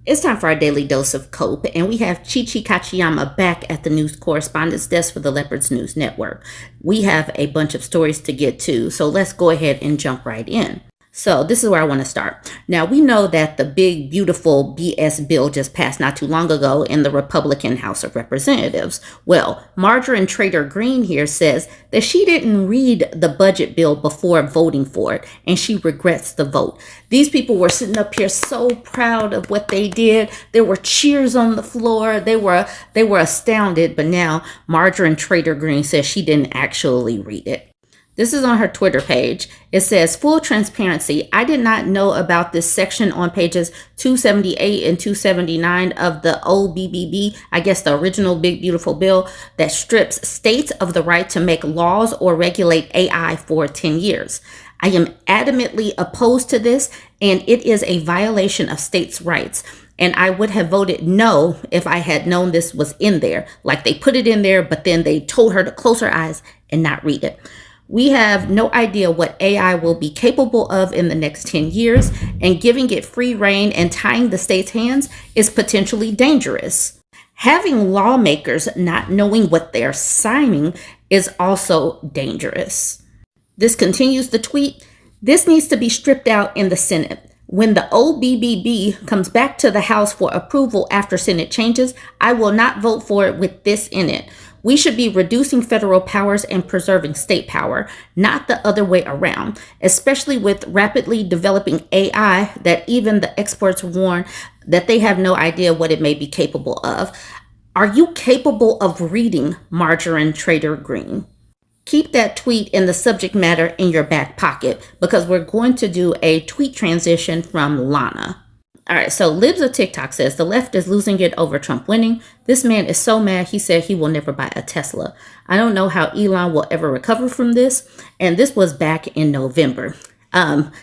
It's time for our daily dose of Cope, and we have Chichi Kachiyama back at the news correspondence desk for the Leopards News Network. We have a bunch of stories to get to, so let's go ahead and jump right in. So this is where I want to start. Now, we know that the big, beautiful BS bill just passed not too long ago in the Republican House of Representatives. Well, Marjorie Taylor Greene here says that she didn't read the budget bill before voting for it, and she regrets the vote. These people were sitting up here so proud of what they did. There were cheers on the floor. They were astounded, but now Marjorie Taylor Greene says she didn't actually read it. This is on her Twitter page. It says, full transparency, I did not know about this section on pages 278 and 279 of the OBBB, I guess the original Big Beautiful Bill, that strips states of the right to make laws or regulate AI for 10 years. I am adamantly opposed to this, and it is a violation of states' rights. And I would have voted no if I had known this was in there. Like they put it in there, but then they told her to close her eyes and not read it. We have no idea what AI will be capable of in the next 10 years, and giving it free rein and tying the state's hands is potentially dangerous. Having lawmakers not knowing what they're signing is also dangerous. This continues the tweet. This needs to be stripped out in the Senate. When the OBBB comes back to the House for approval after Senate changes, I will not vote for it with this in it. We should be reducing federal powers and preserving state power, not the other way around, especially with rapidly developing AI that even the experts warn that they have no idea what it may be capable of. Are you capable of reading Marjorie Taylor Greene? Keep that tweet in the subject matter in your back pocket because we're going to do a tweet transition from Lana. All right, so Libs of TikTok says the left is losing it over Trump winning. This man is so mad he said he will never buy a Tesla. I don't know how Elon will ever recover from this. And this was back in November.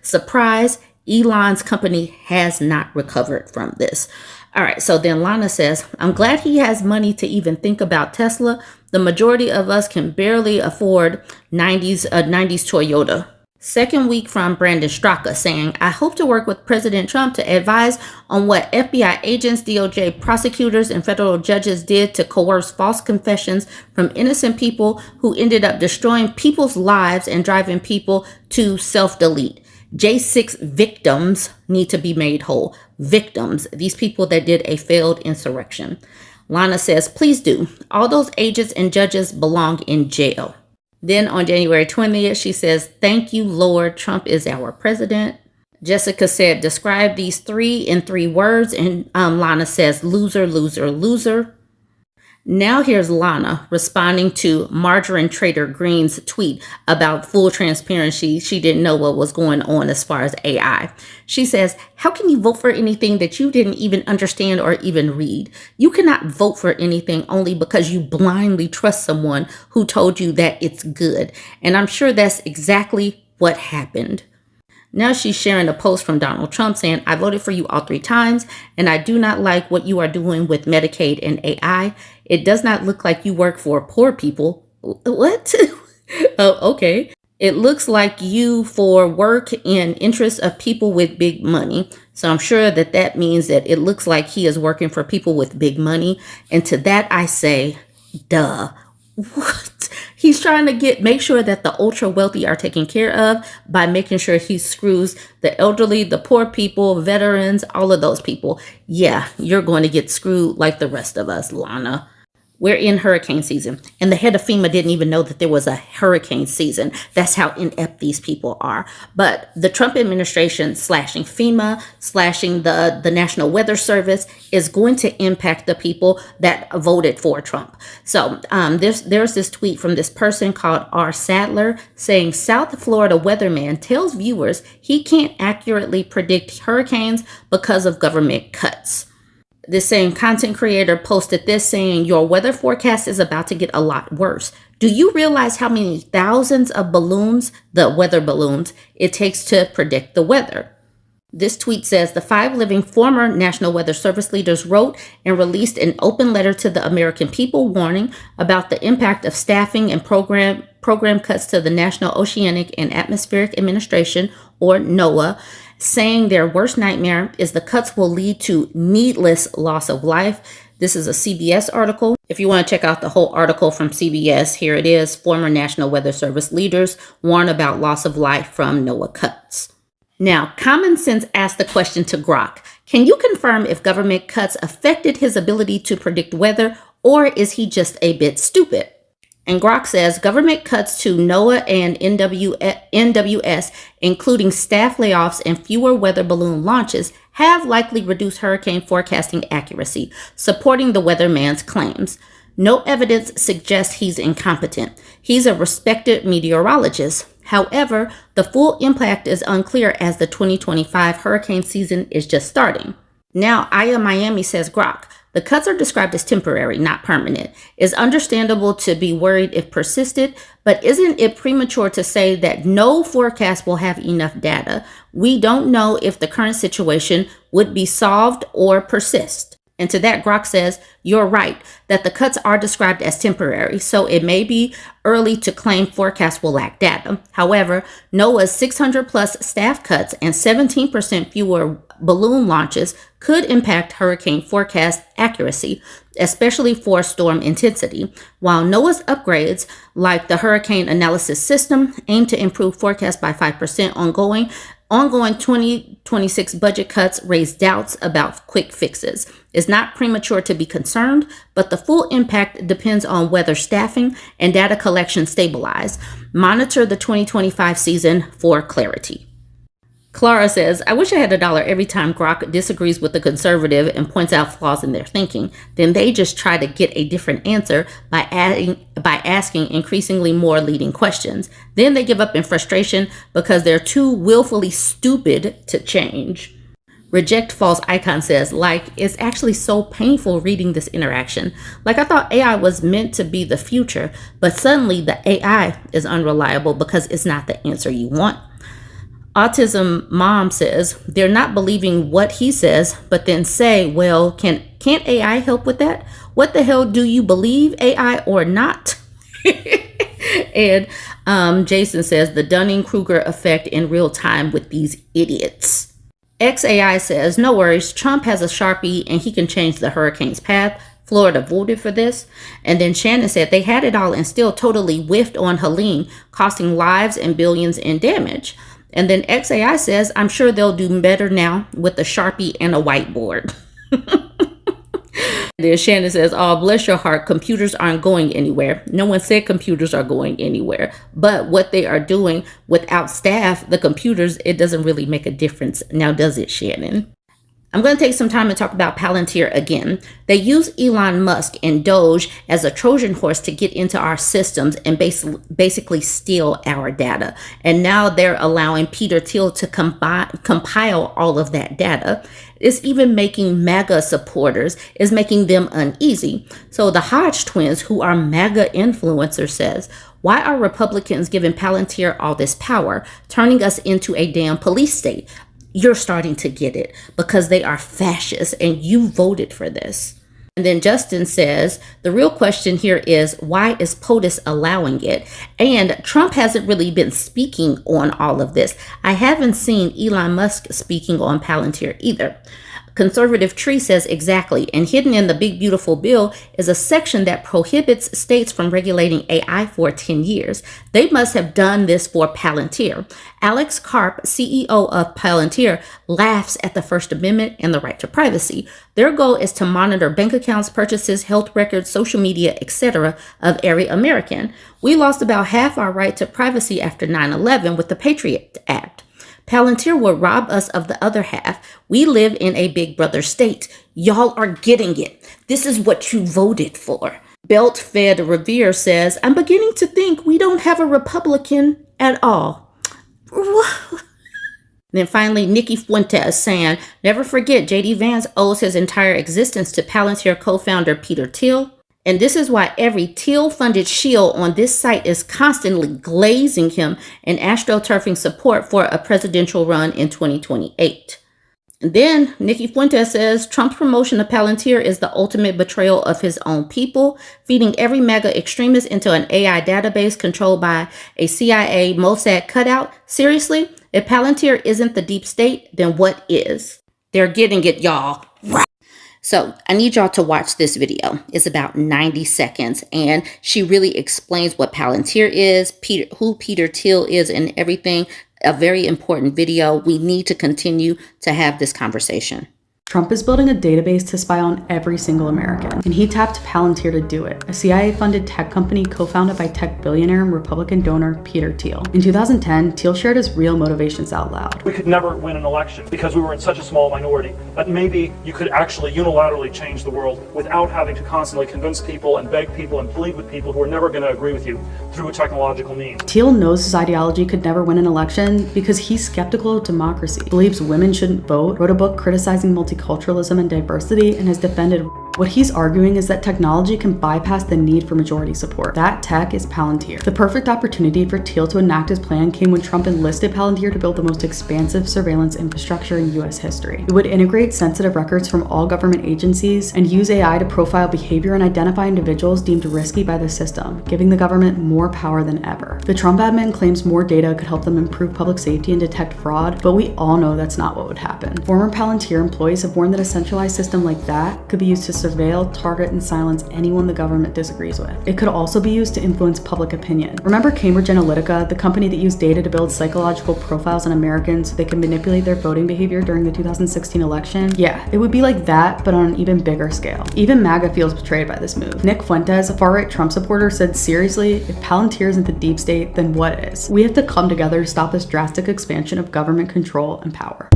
Surprise, Elon's company has not recovered from this. All right, so then Lana says, I'm glad he has money to even think about Tesla. The majority of us can barely afford 90s Toyota. Second week from Brandon Straka saying, I hope to work with President Trump to advise on what FBI agents, DOJ prosecutors, and federal judges did to coerce false confessions from innocent people who ended up destroying people's lives and driving people to self-delete. J6 victims need to be made whole. Victims, these people that did a failed insurrection. Lana says, please do. All those agents and judges belong in jail. Then on January 20th, she says, thank you, Lord, Trump is our president. Jessica said, describe these three in 3 words. And Lana says, loser, loser, loser. Now here's Lana responding to Marjorie Taylor Greene's tweet about full transparency. She didn't know what was going on as far as AI. She says, how can you vote for anything that you didn't even understand or even read? You cannot vote for anything only because you blindly trust someone who told you that it's good. And I'm sure that's exactly what happened. Now she's sharing a post from Donald Trump saying, I voted for you all 3 times, and I do not like what you are doing with Medicaid and AI. It does not look like you work for poor people. What? Oh, okay. It looks like you for work in interest of people with big money. So I'm sure that means that it looks like he is working for people with big money. And to that I say, duh. What? He's trying to make sure that the ultra wealthy are taken care of by making sure he screws the elderly, the poor people, veterans, all of those people. Yeah, you're going to get screwed like the rest of us, Lana. We're in hurricane season, and the head of FEMA didn't even know that there was a hurricane season. That's how inept these people are. But the Trump administration slashing FEMA, slashing the National Weather Service is going to impact the people that voted for Trump. So there's this tweet from this person called R. Sadler saying South Florida weatherman tells viewers he can't accurately predict hurricanes because of government cuts. This same content creator posted this saying, your weather forecast is about to get a lot worse. Do you realize how many thousands of balloons, the weather balloons, it takes to predict the weather? This tweet says the 5 living former National Weather Service leaders wrote and released an open letter to the American people warning about the impact of staffing and program cuts to the National Oceanic and Atmospheric Administration, or NOAA, saying their worst nightmare is the cuts will lead to needless loss of life. This is a CBS article. If you want to check out the whole article from CBS, here it is. Former National Weather Service leaders warn about loss of life from NOAA cuts. Now, Common Sense asked the question to Grok. Can you confirm if government cuts affected his ability to predict weather, or is he just a bit stupid? And Grok says government cuts to NOAA and NWS, including staff layoffs and fewer weather balloon launches, have likely reduced hurricane forecasting accuracy, supporting the weatherman's claims. No evidence suggests he's incompetent. He's a respected meteorologist. However, the full impact is unclear as the 2025 hurricane season is just starting. Now, Aya Miami says Grok. The cuts are described as temporary, not permanent. It's understandable to be worried if persisted, but isn't it premature to say that no forecast will have enough data? We don't know if the current situation would be solved or persist. And to that, Grok says, you're right, that the cuts are described as temporary, so it may be early to claim forecasts will lack data. However, NOAA's 600 plus staff cuts and 17% fewer balloon launches could impact hurricane forecast accuracy, especially for storm intensity. While NOAA's upgrades, like the hurricane analysis system, aim to improve forecasts by 5% ongoing 2026 budget cuts raise doubts about quick fixes. It's not premature to be concerned, but the full impact depends on whether staffing and data collection stabilize. Monitor the 2025 season for clarity. Clara says, I wish I had $1 every time Grok disagrees with the conservative and points out flaws in their thinking. Then they just try to get a different answer by asking increasingly more leading questions. Then they give up in frustration because they're too willfully stupid to change. Reject False Icon says, it's actually so painful reading this interaction. I thought AI was meant to be the future, but suddenly the AI is unreliable because it's not the answer you want. Autism Mom says, they're not believing what he says, but then say, well, can't AI help with that? What the hell, do you believe AI or not? And Jason says, the Dunning-Kruger effect in real time with these idiots. XAI says, no worries, Trump has a Sharpie and he can change the hurricane's path. Florida voted for this. And then Shannon said they had it all and still totally whiffed on Helene, costing lives and billions in damage. And then XAI says, I'm sure they'll do better now with a Sharpie and a whiteboard. Then Shannon says, oh, bless your heart, computers aren't going anywhere. No one said computers are going anywhere. But what they are doing without staff, the computers, it doesn't really make a difference. Now, does it, Shannon? I'm going to take some time to talk about Palantir again. They use Elon Musk and Doge as a Trojan horse to get into our systems and basically steal our data. And now they're allowing Peter Thiel to compile all of that data. It's even making MAGA supporters, is making them uneasy. So the Hodge twins, who are MAGA influencers, says, why are Republicans giving Palantir all this power, turning us into a damn police state? You're starting to get it because they are fascists and you voted for this. And then Justin says, the real question here is, why is POTUS allowing it? And Trump hasn't really been speaking on all of this. I haven't seen Elon Musk speaking on Palantir either. Conservative Tree says exactly, and hidden in the big beautiful bill is a section that prohibits states from regulating AI for 10 years. They must have done this for Palantir. Alex Karp, CEO of Palantir, laughs at the First Amendment and the right to privacy. Their goal is to monitor bank accounts, purchases, health records, social media, etc. of every American. We lost about half our right to privacy after 9/11 with the Patriot Act. Palantir will rob us of the other half. We live in a big brother state. Y'all are getting it. This is what you voted for. Belt-fed Revere says, I'm beginning to think we don't have a Republican at all. Then finally, Nikki Fuentes saying, never forget J.D. Vance owes his entire existence to Palantir co-founder Peter Thiel. And this is why every Thiel-funded shield on this site is constantly glazing him and astroturfing support for a presidential run in 2028. And then Nikki Fuentes says Trump's promotion of Palantir is the ultimate betrayal of his own people, feeding every MAGA extremist into an AI database controlled by a CIA Mossad cutout. Seriously, if Palantir isn't the deep state, then what is? They're getting it, y'all. Right. So I need y'all to watch this video. It's about 90 seconds, and she really explains what Palantir is, who Peter Thiel is, and everything. A very important video. We need to continue to have this conversation. Trump is building a database to spy on every single American, and he tapped Palantir to do it, a CIA-funded tech company co-founded by tech billionaire and Republican donor Peter Thiel. In 2010, Thiel shared his real motivations out loud. We could never win an election because we were in such a small minority, but maybe you could actually unilaterally change the world without having to constantly convince people and beg people and plead with people who are never going to agree with you through a technological means. Thiel knows his ideology could never win an election because he's skeptical of democracy, believes women shouldn't vote, wrote a book criticizing multiculturalism and diversity, and has defended. What he's arguing is that technology can bypass the need for majority support. That tech is Palantir. The perfect opportunity for Thiel to enact his plan came when Trump enlisted Palantir to build the most expansive surveillance infrastructure in US history. It would integrate sensitive records from all government agencies and use AI to profile behavior and identify individuals deemed risky by the system, giving the government more power than ever. The Trump admin claims more data could help them improve public safety and detect fraud, but we all know that's not what would happen. Former Palantir employees have warned that a centralized system like that could be used to surveil, target, and silence anyone the government disagrees with. It could also be used to influence public opinion. Remember Cambridge Analytica, the company that used data to build psychological profiles on Americans so they could manipulate their voting behavior during the 2016 election? Yeah, it would be like that, but on an even bigger scale. Even MAGA feels betrayed by this move. Nick Fuentes, a far-right Trump supporter, said, seriously, if Palantir isn't the deep state, then what is? We have to come together to stop this drastic expansion of government control and power.